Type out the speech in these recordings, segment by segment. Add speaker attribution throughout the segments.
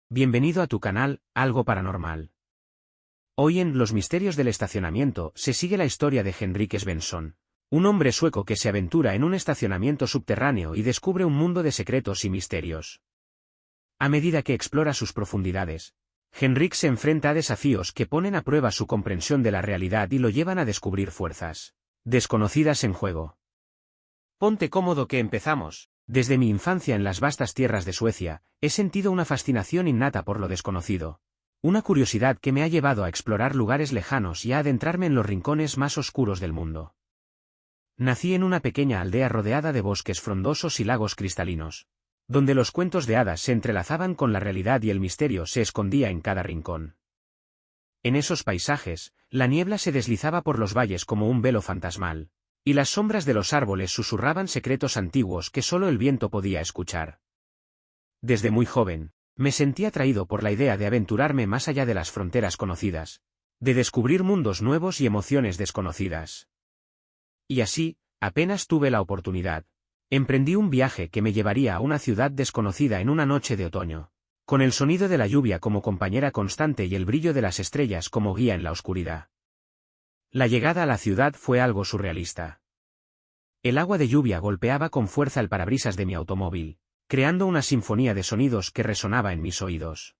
Speaker 1: Bienvenido a tu canal, Algo Paranormal. Hoy en Los Misterios del Estacionamiento se sigue la historia de Henrik Svensson, un hombre sueco que se aventura en un estacionamiento subterráneo y descubre un mundo de secretos y misterios. A medida que explora sus profundidades, Henrik se enfrenta a desafíos que ponen a prueba su comprensión de la realidad y lo llevan a descubrir fuerzas desconocidas en juego. Ponte cómodo que empezamos. Desde mi infancia en las vastas tierras de Suecia, he sentido una fascinación innata por lo desconocido. Una curiosidad que me ha llevado a explorar lugares lejanos y a adentrarme en los rincones más oscuros del mundo. Nací en una pequeña aldea rodeada de bosques frondosos y lagos cristalinos, donde los cuentos de hadas se entrelazaban con la realidad y el misterio se escondía en cada rincón. En esos paisajes, la niebla se deslizaba por los valles como un velo fantasmal, y las sombras de los árboles susurraban secretos antiguos que solo el viento podía escuchar. Desde muy joven, me sentí atraído por la idea de aventurarme más allá de las fronteras conocidas, de descubrir mundos nuevos y emociones desconocidas. Y así, apenas tuve la oportunidad, emprendí un viaje que me llevaría a una ciudad desconocida en una noche de otoño, con el sonido de la lluvia como compañera constante y el brillo de las estrellas como guía en la oscuridad. La llegada a la ciudad fue algo surrealista. El agua de lluvia golpeaba con fuerza el parabrisas de mi automóvil, creando una sinfonía de sonidos que resonaba en mis oídos.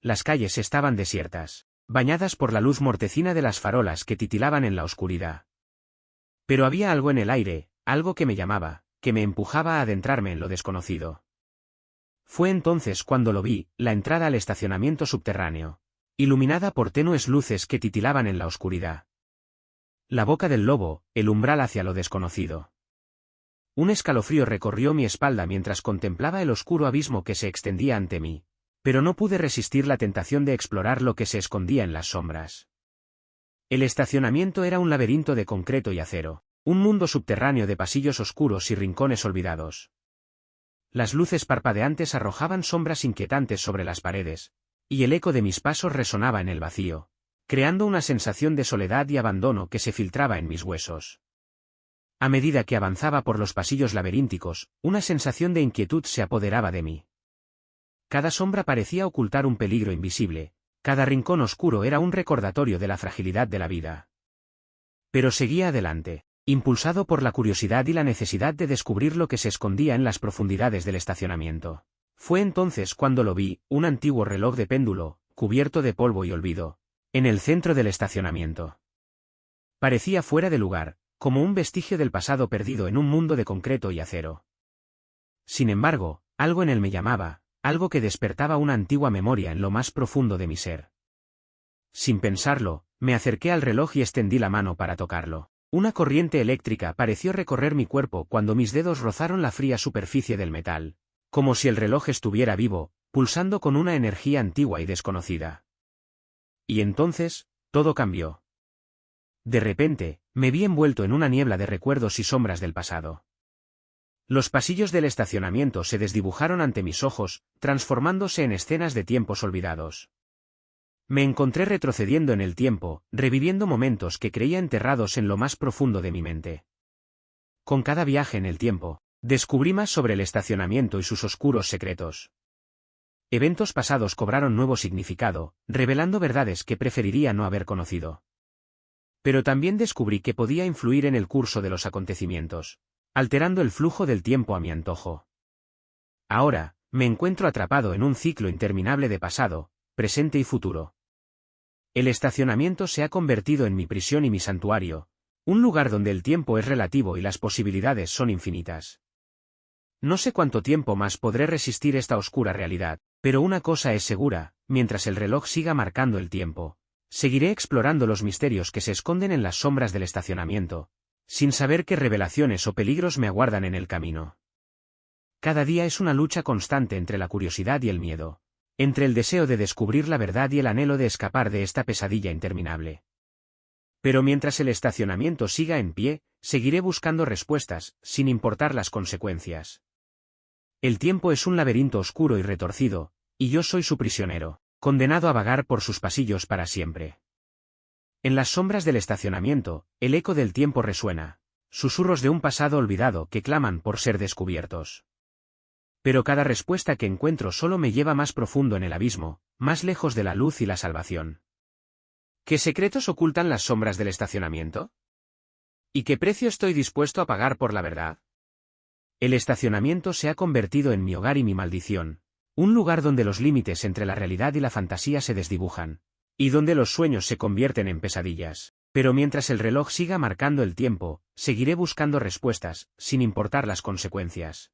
Speaker 1: Las calles estaban desiertas, bañadas por la luz mortecina de las farolas que titilaban en la oscuridad. Pero había algo en el aire, algo que me llamaba, que me empujaba a adentrarme en lo desconocido. Fue entonces cuando lo vi, la entrada al estacionamiento subterráneo, iluminada por tenues luces que titilaban en la oscuridad. La boca del lobo, el umbral hacia lo desconocido. Un escalofrío recorrió mi espalda mientras contemplaba el oscuro abismo que se extendía ante mí, pero no pude resistir la tentación de explorar lo que se escondía en las sombras. El estacionamiento era un laberinto de concreto y acero, un mundo subterráneo de pasillos oscuros y rincones olvidados. Las luces parpadeantes arrojaban sombras inquietantes sobre las paredes, y el eco de mis pasos resonaba en el vacío, creando una sensación de soledad y abandono que se filtraba en mis huesos. A medida que avanzaba por los pasillos laberínticos, una sensación de inquietud se apoderaba de mí. Cada sombra parecía ocultar un peligro invisible, cada rincón oscuro era un recordatorio de la fragilidad de la vida. Pero seguía adelante, impulsado por la curiosidad y la necesidad de descubrir lo que se escondía en las profundidades del estacionamiento. Fue entonces cuando lo vi, un antiguo reloj de péndulo, cubierto de polvo y olvido, en el centro del estacionamiento. Parecía fuera de lugar, como un vestigio del pasado perdido en un mundo de concreto y acero. Sin embargo, algo en él me llamaba, algo que despertaba una antigua memoria en lo más profundo de mi ser. Sin pensarlo, me acerqué al reloj y extendí la mano para tocarlo. Una corriente eléctrica pareció recorrer mi cuerpo cuando mis dedos rozaron la fría superficie del metal, como si el reloj estuviera vivo, pulsando con una energía antigua y desconocida. Y entonces, todo cambió. De repente, me vi envuelto en una niebla de recuerdos y sombras del pasado. Los pasillos del estacionamiento se desdibujaron ante mis ojos, transformándose en escenas de tiempos olvidados. Me encontré retrocediendo en el tiempo, reviviendo momentos que creía enterrados en lo más profundo de mi mente. Con cada viaje en el tiempo, descubrí más sobre el estacionamiento y sus oscuros secretos. Eventos pasados cobraron nuevo significado, revelando verdades que preferiría no haber conocido. Pero también descubrí que podía influir en el curso de los acontecimientos, alterando el flujo del tiempo a mi antojo. Ahora, me encuentro atrapado en un ciclo interminable de pasado, presente y futuro. El estacionamiento se ha convertido en mi prisión y mi santuario, un lugar donde el tiempo es relativo y las posibilidades son infinitas. No sé cuánto tiempo más podré resistir esta oscura realidad, pero una cosa es segura, mientras el reloj siga marcando el tiempo, seguiré explorando los misterios que se esconden en las sombras del estacionamiento, sin saber qué revelaciones o peligros me aguardan en el camino. Cada día es una lucha constante entre la curiosidad y el miedo, entre el deseo de descubrir la verdad y el anhelo de escapar de esta pesadilla interminable. Pero mientras el estacionamiento siga en pie, seguiré buscando respuestas, sin importar las consecuencias. El tiempo es un laberinto oscuro y retorcido, y yo soy su prisionero, condenado a vagar por sus pasillos para siempre. En las sombras del estacionamiento, el eco del tiempo resuena, susurros de un pasado olvidado que claman por ser descubiertos. Pero cada respuesta que encuentro solo me lleva más profundo en el abismo, más lejos de la luz y la salvación. ¿Qué secretos ocultan las sombras del estacionamiento? ¿Y qué precio estoy dispuesto a pagar por la verdad? El estacionamiento se ha convertido en mi hogar y mi maldición, un lugar donde los límites entre la realidad y la fantasía se desdibujan, y donde los sueños se convierten en pesadillas. Pero mientras el reloj siga marcando el tiempo, seguiré buscando respuestas, sin importar las consecuencias.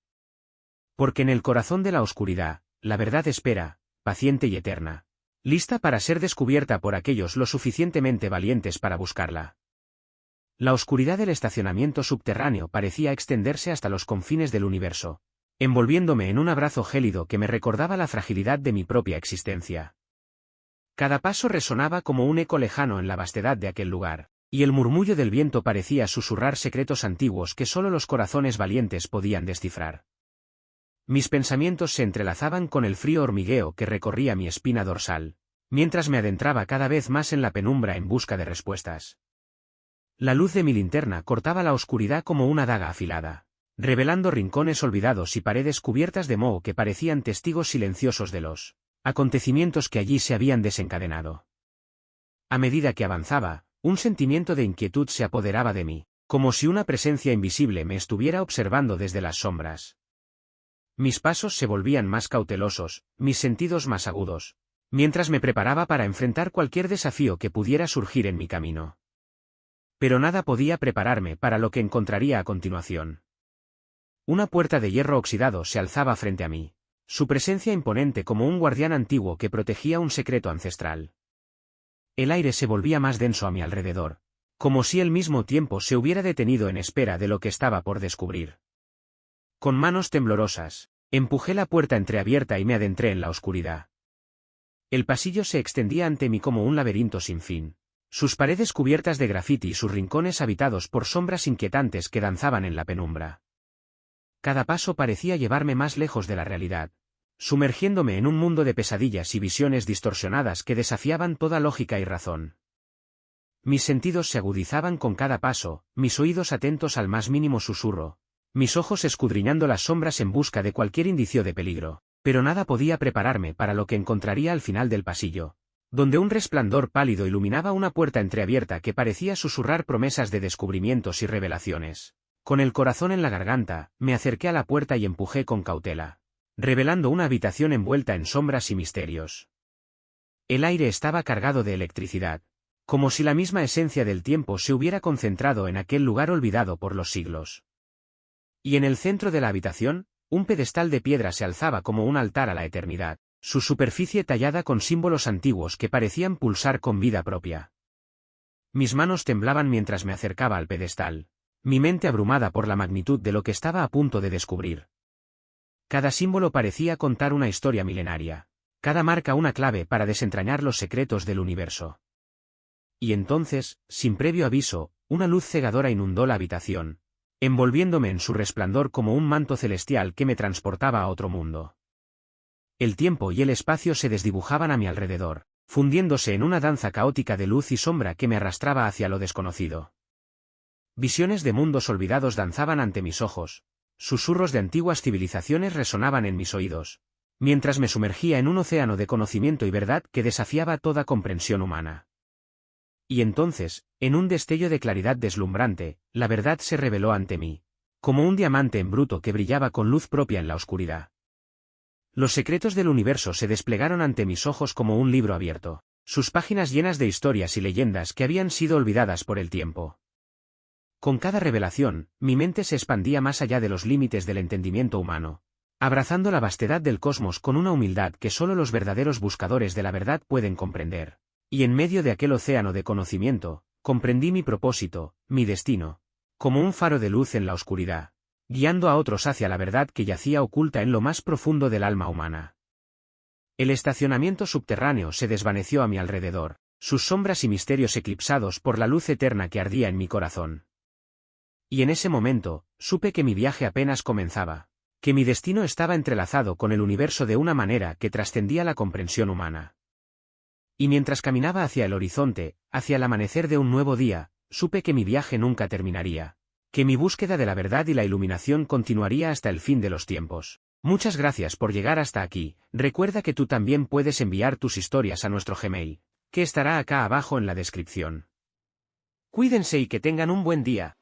Speaker 1: Porque en el corazón de la oscuridad, la verdad espera, paciente y eterna, lista para ser descubierta por aquellos lo suficientemente valientes para buscarla. La oscuridad del estacionamiento subterráneo parecía extenderse hasta los confines del universo, envolviéndome en un abrazo gélido que me recordaba la fragilidad de mi propia existencia. Cada paso resonaba como un eco lejano en la vastedad de aquel lugar, y el murmullo del viento parecía susurrar secretos antiguos que solo los corazones valientes podían descifrar. Mis pensamientos se entrelazaban con el frío hormigueo que recorría mi espina dorsal, mientras me adentraba cada vez más en la penumbra en busca de respuestas. La luz de mi linterna cortaba la oscuridad como una daga afilada, revelando rincones olvidados y paredes cubiertas de moho que parecían testigos silenciosos de los acontecimientos que allí se habían desencadenado. A medida que avanzaba, un sentimiento de inquietud se apoderaba de mí, como si una presencia invisible me estuviera observando desde las sombras. Mis pasos se volvían más cautelosos, mis sentidos más agudos, mientras me preparaba para enfrentar cualquier desafío que pudiera surgir en mi camino. Pero nada podía prepararme para lo que encontraría a continuación. Una puerta de hierro oxidado se alzaba frente a mí, su presencia imponente como un guardián antiguo que protegía un secreto ancestral. El aire se volvía más denso a mi alrededor, como si el mismo tiempo se hubiera detenido en espera de lo que estaba por descubrir. Con manos temblorosas, empujé la puerta entreabierta y me adentré en la oscuridad. El pasillo se extendía ante mí como un laberinto sin fin, sus paredes cubiertas de grafiti y sus rincones habitados por sombras inquietantes que danzaban en la penumbra. Cada paso parecía llevarme más lejos de la realidad, sumergiéndome en un mundo de pesadillas y visiones distorsionadas que desafiaban toda lógica y razón. Mis sentidos se agudizaban con cada paso, mis oídos atentos al más mínimo susurro, mis ojos escudriñando las sombras en busca de cualquier indicio de peligro, pero nada podía prepararme para lo que encontraría al final del pasillo, donde un resplandor pálido iluminaba una puerta entreabierta que parecía susurrar promesas de descubrimientos y revelaciones. Con el corazón en la garganta, me acerqué a la puerta y empujé con cautela, revelando una habitación envuelta en sombras y misterios. El aire estaba cargado de electricidad, como si la misma esencia del tiempo se hubiera concentrado en aquel lugar olvidado por los siglos. Y en el centro de la habitación, un pedestal de piedra se alzaba como un altar a la eternidad, su superficie tallada con símbolos antiguos que parecían pulsar con vida propia. Mis manos temblaban mientras me acercaba al pedestal, mi mente abrumada por la magnitud de lo que estaba a punto de descubrir. Cada símbolo parecía contar una historia milenaria, cada marca una clave para desentrañar los secretos del universo. Y entonces, sin previo aviso, una luz cegadora inundó la habitación, envolviéndome en su resplandor como un manto celestial que me transportaba a otro mundo. El tiempo y el espacio se desdibujaban a mi alrededor, fundiéndose en una danza caótica de luz y sombra que me arrastraba hacia lo desconocido. Visiones de mundos olvidados danzaban ante mis ojos, susurros de antiguas civilizaciones resonaban en mis oídos, mientras me sumergía en un océano de conocimiento y verdad que desafiaba toda comprensión humana. Y entonces, en un destello de claridad deslumbrante, la verdad se reveló ante mí, como un diamante en bruto que brillaba con luz propia en la oscuridad. Los secretos del universo se desplegaron ante mis ojos como un libro abierto, sus páginas llenas de historias y leyendas que habían sido olvidadas por el tiempo. Con cada revelación, mi mente se expandía más allá de los límites del entendimiento humano, abrazando la vastedad del cosmos con una humildad que solo los verdaderos buscadores de la verdad pueden comprender. Y en medio de aquel océano de conocimiento, comprendí mi propósito, mi destino, como un faro de luz en la oscuridad, guiando a otros hacia la verdad que yacía oculta en lo más profundo del alma humana. El estacionamiento subterráneo se desvaneció a mi alrededor, sus sombras y misterios eclipsados por la luz eterna que ardía en mi corazón. Y en ese momento, supe que mi viaje apenas comenzaba, que mi destino estaba entrelazado con el universo de una manera que trascendía la comprensión humana. Y mientras caminaba hacia el horizonte, hacia el amanecer de un nuevo día, supe que mi viaje nunca terminaría, que mi búsqueda de la verdad y la iluminación continuaría hasta el fin de los tiempos. Muchas gracias por llegar hasta aquí. Recuerda que tú también puedes enviar tus historias a nuestro Gmail, que estará acá abajo en la descripción. Cuídense y que tengan un buen día.